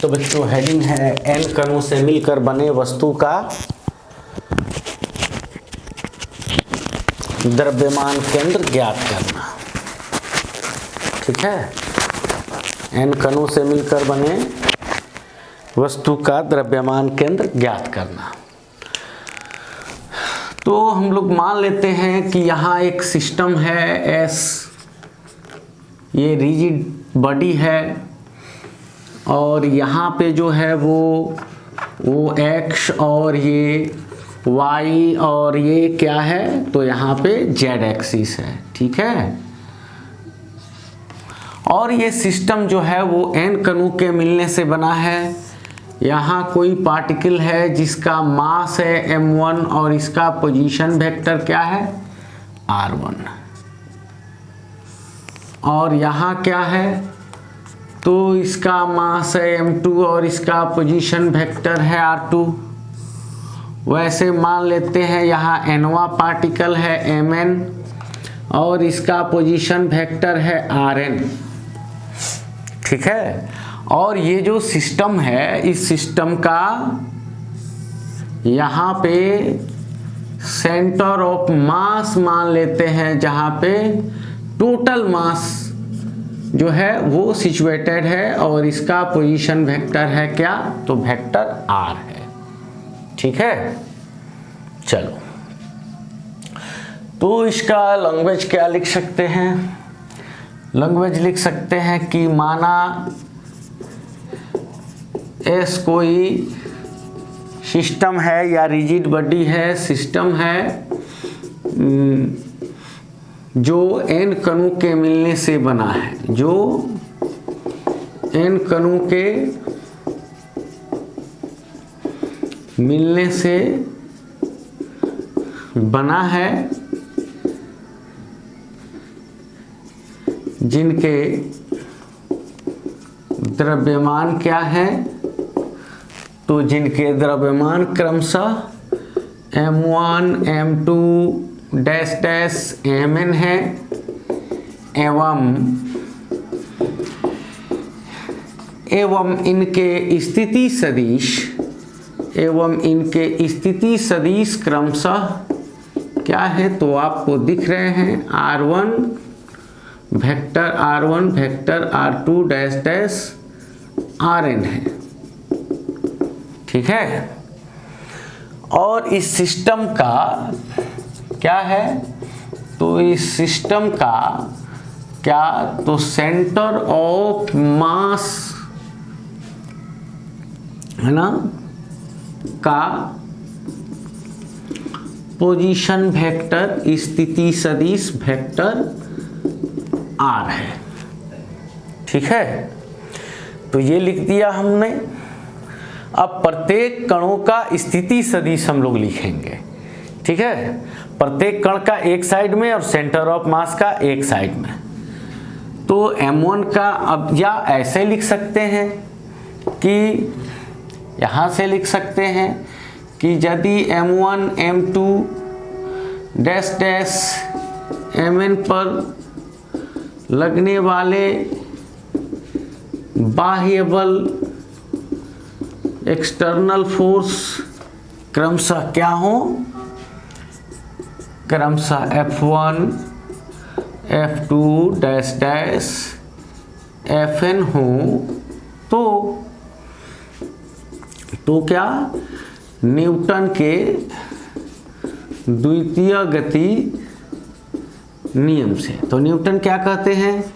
तो बच्चों हेडिंग है n कणों से मिलकर बने वस्तु का द्रव्यमान केंद्र ज्ञात करना। ठीक है, n कणों से मिलकर बने वस्तु का द्रव्यमान केंद्र ज्ञात करना। तो हम लोग मान लेते हैं कि यहाँ एक सिस्टम है S, ये रिजिड बॉडी है और यहाँ पे जो है वो X और ये Y और ये क्या है, तो यहाँ पे Z एक्सिस है। ठीक है, और ये सिस्टम जो है वो n कणों के मिलने से बना है। यहाँ कोई पार्टिकल है जिसका मास है m1 और इसका पोजीशन वेक्टर क्या है r1, और यहाँ क्या है, तो इसका मास है m2 और इसका पोजीशन वेक्टर है r2। वैसे मान लेते हैं यहाँ nवा पार्टिकल है mn और इसका पोजीशन वेक्टर है rn। ठीक है, और ये जो सिस्टम है इस सिस्टम का यहाँ पे सेंटर ऑफ मास मान लेते हैं, जहाँ पे टोटल मास जो है वो सिचुएटेड है और इसका पोजीशन वेक्टर है क्या, तो वेक्टर r है। ठीक है, चलो तो इसका लैंग्वेज क्या लिख सकते हैं, लैंग्वेज लिख सकते हैं कि माना S कोई सिस्टम है या रिजिड बॉडी है, सिस्टम है जो n कणों के मिलने से बना है, जो n कणों के मिलने से बना है, जिनके द्रव्यमान क्या है, तो जिनके द्रव्यमान क्रमशः m1 m2 dash dash mn है एवं इनके स्थिति सदिश क्रमशः क्या है, तो आपको दिख रहे हैं r1 vector r2 dash dash rn है। ठीक है, और इस सिस्टम का क्या है, तो इस सिस्टम का क्या, तो सेंटर ऑफ मास है ना का पोजीशन वेक्टर स्थिति सदिश वेक्टर r है। ठीक है, तो ये लिख दिया हमने। अब प्रत्येक कणों का स्थिति सदिश हम लोग लिखेंगे। ठीक है, प्रत्येक कण का एक साइड में और सेंटर ऑफ मास का एक साइड में। तो m1 का अब या ऐसे लिख सकते हैं कि यहाँ से लिख सकते हैं कि यदि m1 m2 dash dash mn पर लगने वाले बाह्य बल एक्सटर्नल फोर्स क्रमशः क्या हो, क्रमशः F1 F2 dash dash Fn हो, तो क्या, न्यूटन के द्वितीय गति नियम से। तो न्यूटन क्या कहते हैं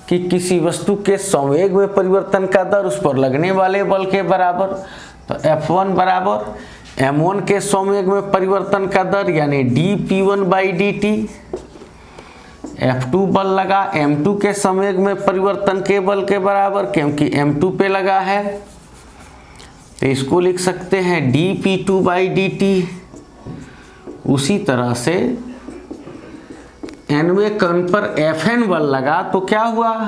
कि किसी वस्तु के संवेग में परिवर्तन का दर उस पर लगने वाले बल के बराबर। तो F1 बराबर m1 के संवेग में परिवर्तन का दर यानी dp1/dt। F2 बल लगा m2 के संवेग में परिवर्तन के बल के बराबर, क्योंकि m2 पे लगा है, तो इसको लिख सकते हैं dp2/dt। उसी तरह से nवें कण पर Fn बल लगा तो क्या हुआ,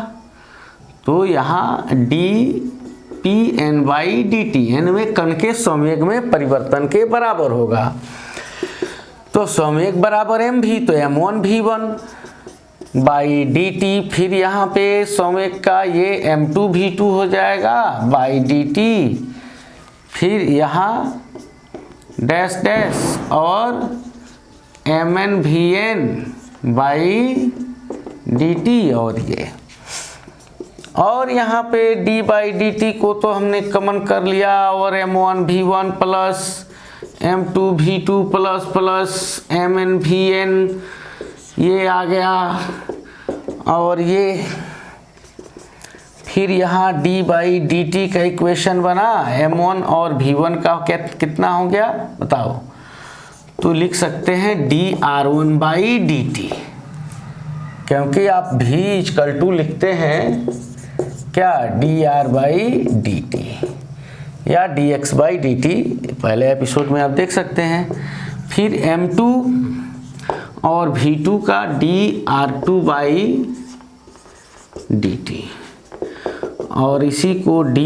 तो यहाँ dpn/dt nवें कण के संवेग में परिवर्तन के बराबर होगा। तो संवेग बराबर mv, तो m1 v1 by D T, फिर यहाँ पे संवेग का ये M2V2 हो जाएगा बाई डी टी, फिर यहाँ डैश डैश और MnVn बाई डी टी, और यहाँ पे d बाई डी टी को तो हमने कॉमन कर लिया, और M1V1 plus M2V2 plus plus MnVn ये आ गया, और ये फिर यहाँ d बाई डी टी का इक्वेशन बना, M1 और V1 का कितना हो गया बताओ, तो लिख सकते हैं dR1 बाई डी टी, क्योंकि आप V इक्वल टू लिखते हैं क्या dr बाई डी टी या dx बाई डी टी, पहले एपिसोड में आप देख सकते हैं। फिर M2 और V2 का dR2 बाई डी टी, और इसी को d,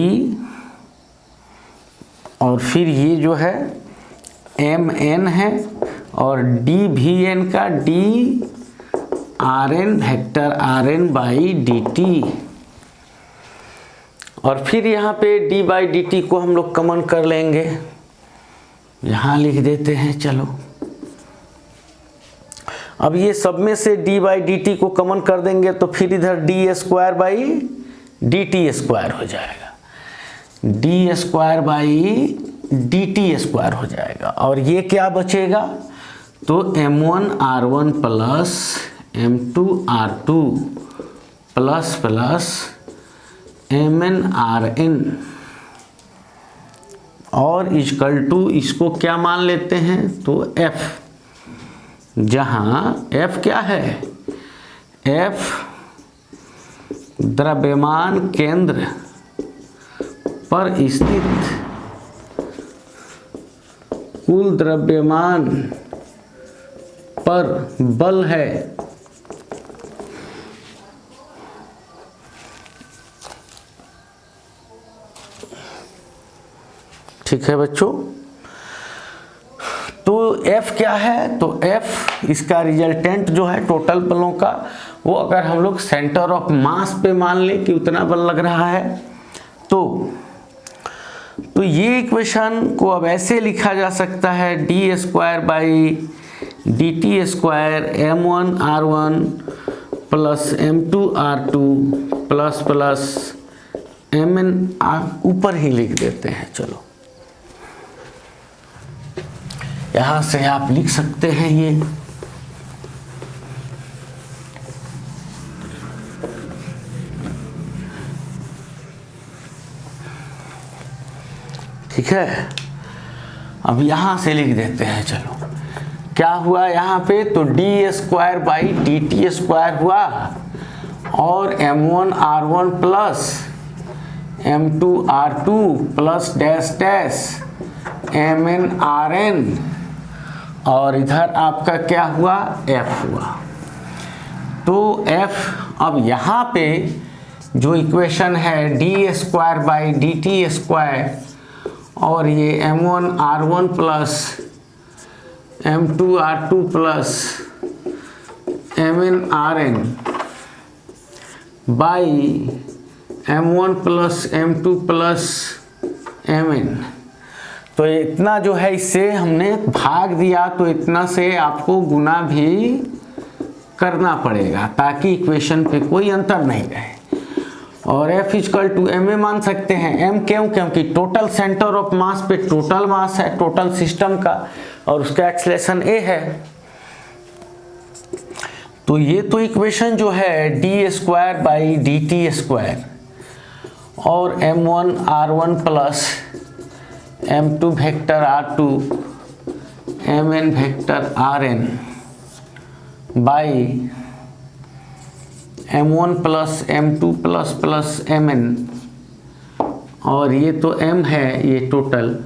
और फिर ये जो है Mn है, और dVn का dRn vector Rn by D T, और फिर यहाँ पे d बाई डी टी को हम लोग कॉमन कर लेंगे, यहाँ लिख देते हैं। चलो अब ये सब में से d बाई डी टी को कॉमन कर देंगे तो फिर इधर D square by D T square हो जाएगा, D square by D T square हो जाएगा, और ये क्या बचेगा, तो M1R1 plus M2R2 plus plus MnRn, और इक्वल टू इसको क्या मान लेते हैं, तो F, जहाँ F क्या है, F द्रव्यमान केंद्र पर स्थित कुल द्रव्यमान पर बल है, ठीक है बच्चों। तो F क्या है, तो F इसका रिजल्टेंट जो है टोटल बलों का, वो अगर हम लोग सेंटर ऑफ मास पे मान लें कि उतना बल लग रहा है, तो ये इक्वेशन को अब ऐसे लिखा जा सकता है, D square by D T square M1R1 plus M2R2 plus plus Mn, ऊपर ही लिख देते हैं। चलो यहाँ से आप लिख सकते हैं ये, ठीक है। अब यहाँ से लिख देते हैं। चलो क्या हुआ यहाँ पे, तो D square by D T square हुआ, और M1R1 plus M2R2 plus dash dash MnRn, और इधर आपका क्या हुआ, F हुआ। तो F, अब यहाँ पे जो इक्वेशन है D square by D T square, और ये M1R1 plus M2R2 plus MnRn by M1 plus M2 plus Mn, तो इतना जो है इससे हमने भाग दिया, तो इतना से आपको गुना भी करना पड़ेगा ताकि इक्वेशन पे कोई अंतर नहीं रहे। और F इक्वल टू M मान सकते हैं, M क्यों, क्योंकि टोटल सेंटर ऑफ मास पे टोटल मास है टोटल सिस्टम का, और उसका एक्सेलरेशन A है। तो ये तो इक्वेशन जो है D square by D T square और M1R1 plus M2 vector R2 Mn vector Rn by M1 plus M2 plus plus Mn, और ये तो M है ये टोटल,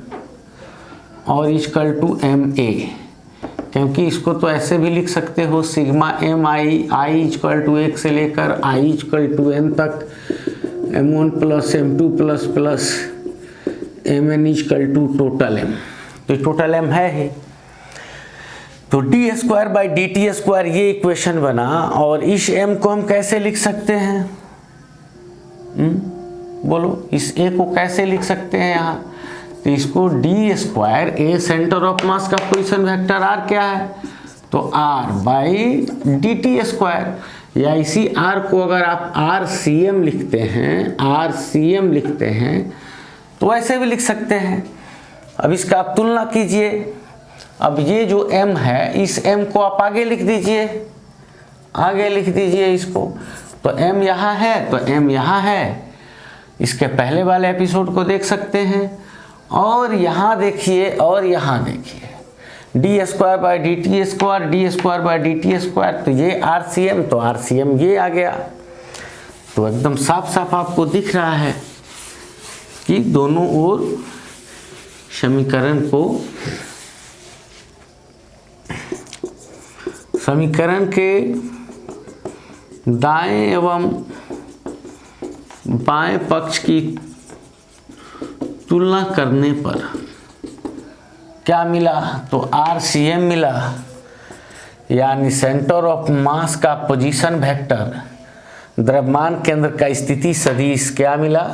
और इक्वल टू Ma, क्योंकि इसको तो ऐसे भी लिख सकते हो सिग्मा Mi इक्वल टू 1 से लेकर I इक्वल टू n तक M1 plus M2 plus plus Mn equal to total M, तो टोटल M है ही। तो D square by D T square ये इक्वेशन बना, और इस m को हम कैसे लिख सकते हैं? बोलो, इस a को कैसे लिख सकते हैं यहाँ? तो इसको D square, A centre of mass का पोजीशन वेक्टर r क्या है, तो r by D T square, या इसी r को अगर आप RCM लिखते हैं, RCM लिखते हैं तो ऐसे भी लिख सकते हैं। अब इसका आप तुलना कीजिए। अब ये जो m है, इस m को आप आगे लिख दीजिए, आगे लिख दीजिए इसको। तो m यहाँ है, तो m यहाँ है, इसके पहले वाले एपिसोड को देख सकते हैं। और यहाँ देखिए, और यहाँ देखिए, D square by D T square, D square by D T square, तो ये RCM, तो RCM ये आ गया। तो एकदम साफ साफ आपको दिख रहा है कि दोनों ओर समीकरण के दाएं एवं बाएं पक्ष की तुलना करने पर क्या मिला, तो RCM मिला, यानी सेंटर ऑफ मास का पोजीशन वेक्टर, द्रव्यमान केंद्र का स्थिति सदिश क्या मिला,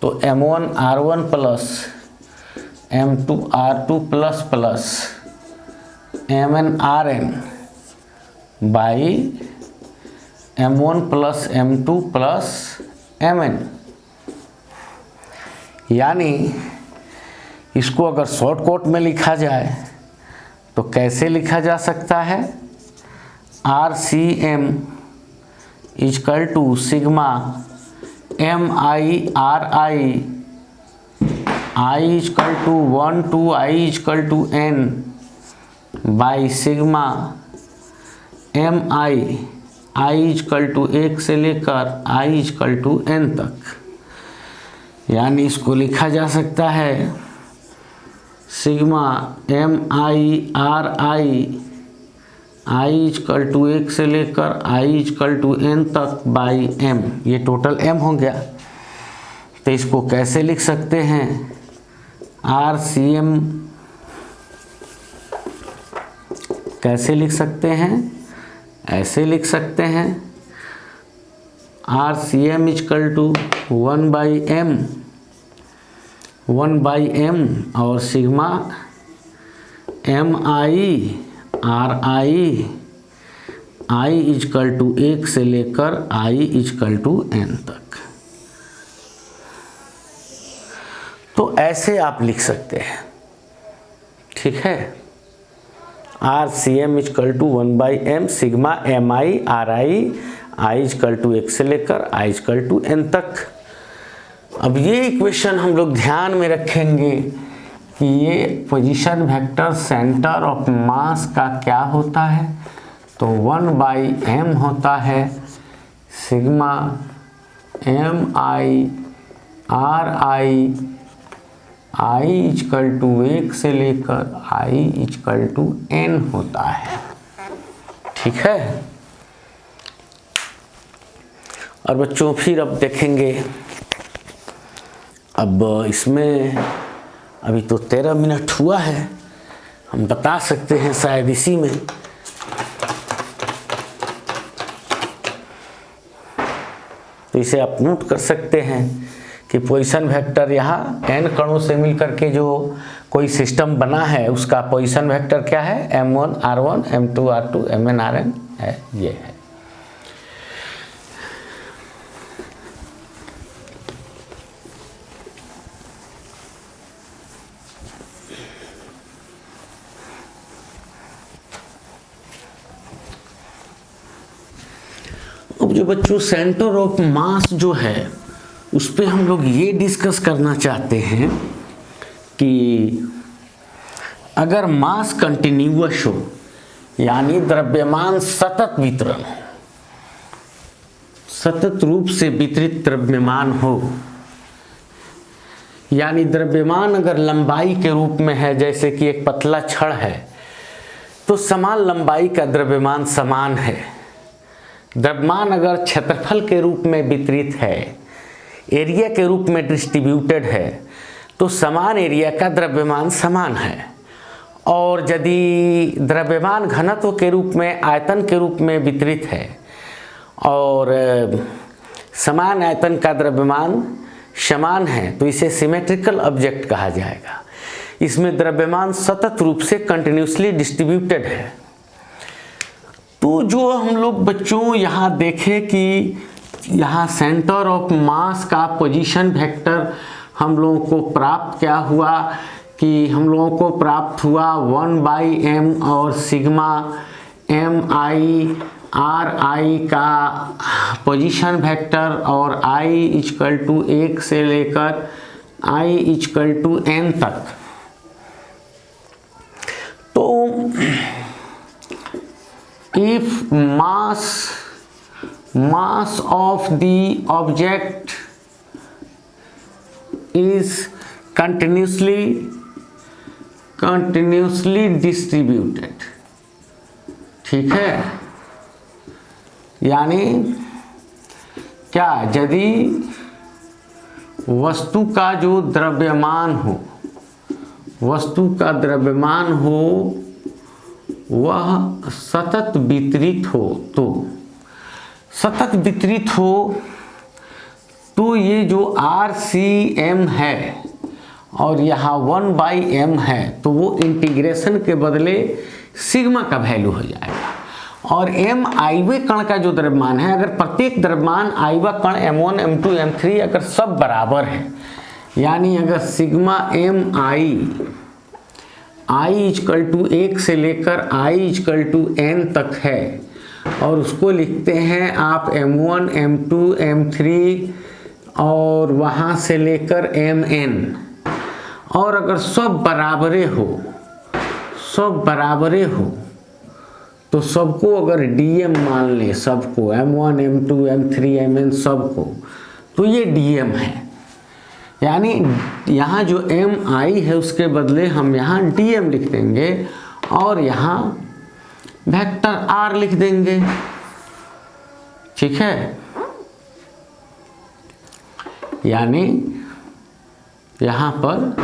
तो M1R1 plus M2R2 plus plus MnRn by M1 plus M2 plus Mn। यानी इसको अगर शॉर्टकट में लिखा जाए तो कैसे लिखा जा सकता है, RCM equal to sigma MIRI, I equal to 1 to I equal to N by sigma MI, I equal to 1 से लेकर I इक्वल टू N तक। यानी इसको लिखा जा सकता है sigma MIRI, I equal to 1 से लेकर I इक्वल टू N तक बाई M, ये टोटल M हो गया। तो इसको कैसे लिख सकते हैं, RCM कैसे लिख सकते हैं, ऐसे लिख सकते हैं, RCM equal to 1 by M और sigma MIRI, I equal to 1 से लेकर I इक्वल टू N तक। तो ऐसे आप लिख सकते हैं, ठीक है। RCM equal to 1 by M sigma MIRI, I equal to 1 से लेकर I इक्वल टू N तक। अब ये इक्वेशन हम लोग ध्यान में रखेंगे कि ये position vector centre of mass का क्या होता है, तो 1 बाई M होता है sigma MIRI, I equal to 1 से लेकर I इक्वल टू N होता है, ठीक है। और बच्चों फिर अब देखेंगे, अब इसमें अभी तो 13 मिनट हुआ है, हम बता सकते हैं शायद इसी में। तो इसे आप नोट कर सकते हैं कि पोजीशन वेक्टर यहाँ n कणों से मिलकर के जो कोई सिस्टम बना है उसका पोजीशन वेक्टर क्या है, M1R1 M2R2 MnRn है, ये है। अब जो बच्चों सेंटर ऑफ मास जो है उस पे हम लोग ये डिस्कस करना चाहते हैं कि अगर मास कंटिन्यूअस हो, यानी द्रव्यमान सतत वितरण हो, सतत रूप से वितरित द्रव्यमान हो, यानी द्रव्यमान अगर लंबाई के रूप में है, जैसे कि एक पतला छड़ है तो समान लंबाई का द्रव्यमान समान है। द्रव्यमान अगर क्षेत्रफल के रूप में वितरित है, एरिया के रूप में डिस्ट्रीब्यूटेड है, तो समान एरिया का द्रव्यमान समान है। और यदि द्रव्यमान घनत्व के रूप में आयतन के रूप में वितरित है और समान आयतन का द्रव्यमान समान है तो इसे सिमेट्रिकल ऑब्जेक्ट कहा जाएगा। इसमें द्रव्यमान सतत रूप से कंटिन्यूसली डिस्ट्रीब्यूटेड है। तो जो हम लोग बच्चों यहाँ देखें कि यहाँ सेंटर ऑफ मास का पोजीशन वेक्टर हम लोगों को प्राप्त क्या हुआ कि हम लोगों को प्राप्त हुआ 1/m और सिग्मा mi ri का पोजीशन वेक्टर और i इक्वल टू 1 से लेकर i इक्वल टू n तक। तो if mass of the object is continuously distributed, ठीक है, यानी क्या, यदि वस्तु का जो द्रव्यमान हो, वस्तु का द्रव्यमान हो वह सतत वितरित हो, तो सतत वितरित हो तो ये जो RCM है और यहाँ 1/m है तो वो इंटीग्रेशन के बदले सिग्मा का वैल्यू हो जाएगा। और m आईवे कण का जो द्रव्यमान है, अगर प्रत्येक द्रव्यमान आईवा कण m1 m2 m3 अगर सब बराबर है, यानी अगर सिग्मा i इक्वल टू 1 से लेकर i इक्वल टू n तक है और उसको लिखते हैं आप m1 m2 m3 और वहाँ से लेकर mn, और अगर सब बराबरे हो, सब बराबरे हो तो सबको अगर dm मान ले, सबको m1 m2 m3 mn सबको, तो ये dm है। यानी यहाँ जो mi है उसके बदले हम यहाँ dm लिख देंगे और यहाँ वेक्टर r लिख देंगे, ठीक है। यानी यहाँ पर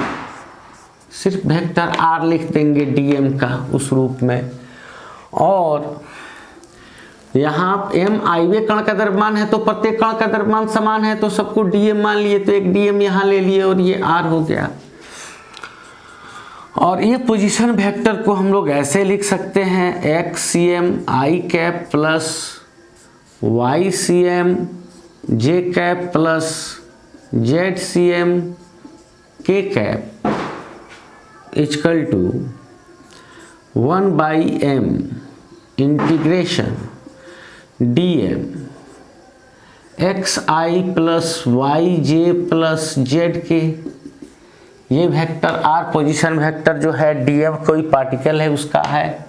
सिर्फ वेक्टर r लिख देंगे dm का उस रूप में, और यहाँ mi कण का द्रव्यमान है तो प्रत्येक कण का द्रव्यमान समान है तो सबको dm मान लिए, तो एक dm यहाँ ले लिए और ये r हो गया। और ये पोजीशन वेक्टर को हम लोग ऐसे लिख सकते हैं xcm i cap plus ycm j cap plus zcm k cap equal to 1/m integration dm xi plus yj plus zk। ये वेक्टर r पोजीशन वेक्टर जो है dm कोई पार्टिकल है उसका है।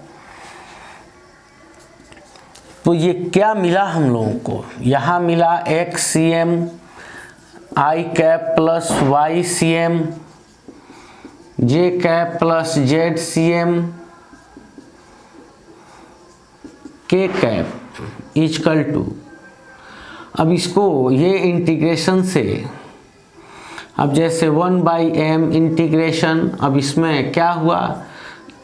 तो ये क्या मिला हम लोगों को, यहाँ मिला xcm i cap plus ycm j cap plus zcm k cap equal to, अब इसको ये इंटीग्रेशन से, अब जैसे 1/m इंटीग्रेशन, अब इसमें क्या हुआ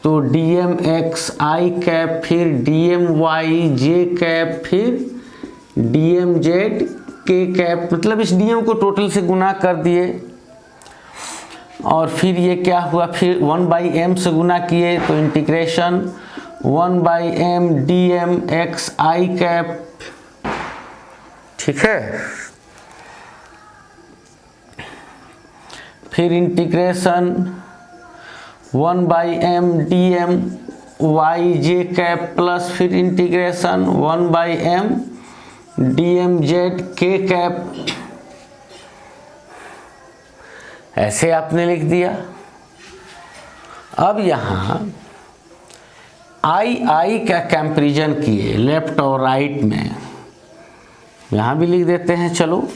तो dmx i कैप फिर dmy j कैप फिर dmz k कैप, मतलब इस dm को टोटल से गुना कर दिए और फिर ये क्या हुआ, फिर 1/m से गुना किए तो integration 1/m dmx i cap, ठीक है। फिर integration 1/m dm yj cap plus फिर integration 1/m dmz k cap, ऐसे आपने लिख दिया। अब यहाँ i का कंपैरिजन किए लेफ्ट और राइट में, यहाँ भी लिख देते हैं, चलो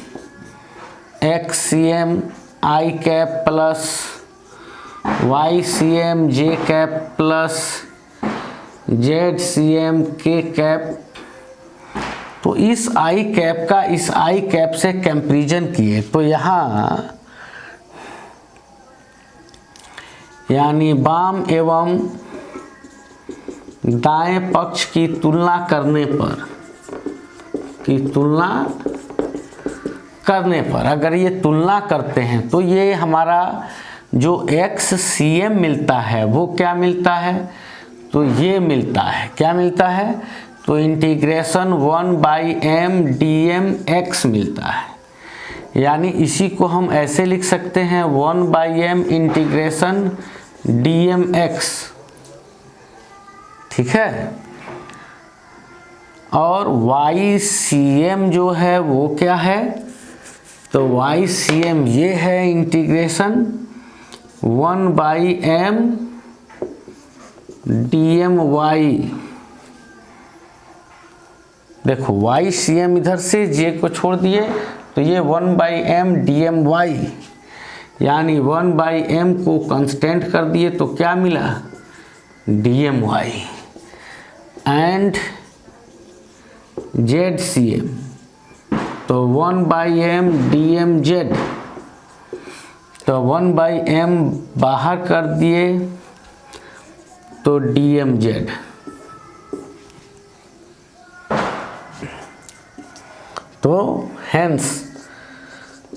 xcm i cap plus ycm j cap plus zcm k cap. तो इस i कैप का इस i कैप से कंपैरिजन किए तो यहाँ यानी वाम एवं दाएं पक्ष की तुलना करने पर अगर ये तुलना करते हैं तो ये हमारा जो XCM मिलता है वो क्या मिलता है, तो ये मिलता है, क्या मिलता है, तो इंटीग्रेशन 1/m dmx मिलता है। यानी इसी को हम ऐसे लिख सकते हैं 1/m इंटीग्रेशन dmx, ठीक है। और YCM जो है वो क्या है, तो YCM ये है इंटीग्रेशन 1/m dmy। देखो YCM इधर से J को छोड़ दिए तो ये 1/m dmy, यानी 1/m को कांस्टेंट कर दिए तो क्या मिला, dmy। एंड ZCM तो 1/m dmz, तो 1/m बाहर कर दिए तो dmz। तो हेंस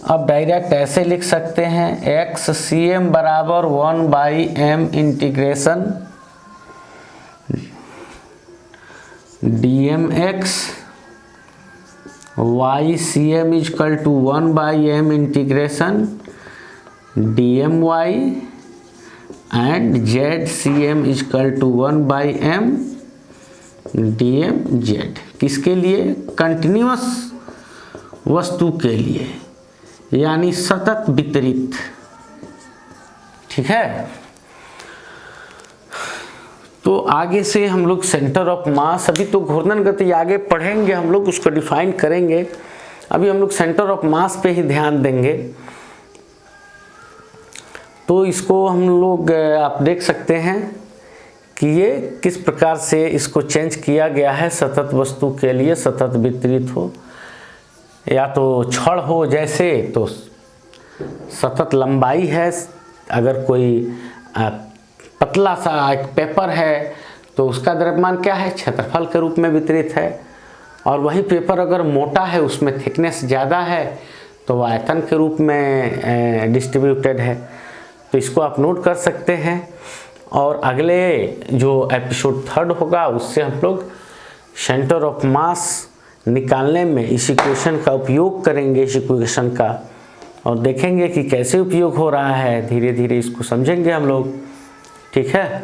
अब डायरेक्ट ऐसे लिख सकते हैं XCM बराबर 1/m integration dmx, YCM is equal to 1/m integration dmy and ZCM is equal to 1/m dmz। किसके लिए, कंटिन्यूअस वस्तु के लिए, यानी सतत वितरित, ठीक है। तो आगे से हम लोग सेंटर ऑफ मास, अभी तो घूर्णन गति आगे पढ़ेंगे, हम लोग उसको डिफाइन करेंगे, अभी हम लोग सेंटर ऑफ मास पे ही ध्यान देंगे। तो इसको हम लोग आप देख सकते हैं कि ये किस प्रकार से इसको चेंज किया गया है, सतत वस्तु के लिए सतत वितरित हो या तो छड़ हो, जैसे तो सतत लंबाई है, अगर कोई पतला सा एक पेपर है तो उसका द्रव्यमान क्या है, क्षेत्रफल के रूप में वितरित है, और वही पेपर अगर मोटा है उसमें थिकनेस ज़्यादा है तो वह आयतन के रूप में डिस्ट्रीब्यूटेड है। तो इसको आप नोट कर सकते हैं। और अगले जो एपिसोड 3 होगा उससे हम लोग सेंटर ऑफ मास निकालने में इस इक्वेशन का उपयोग करेंगे, इस इक्वेशन का, और देखेंगे कि कैसे उपयोग हो रहा है, धीरे धीरे इसको समझेंगे हम लोग, ठीक है।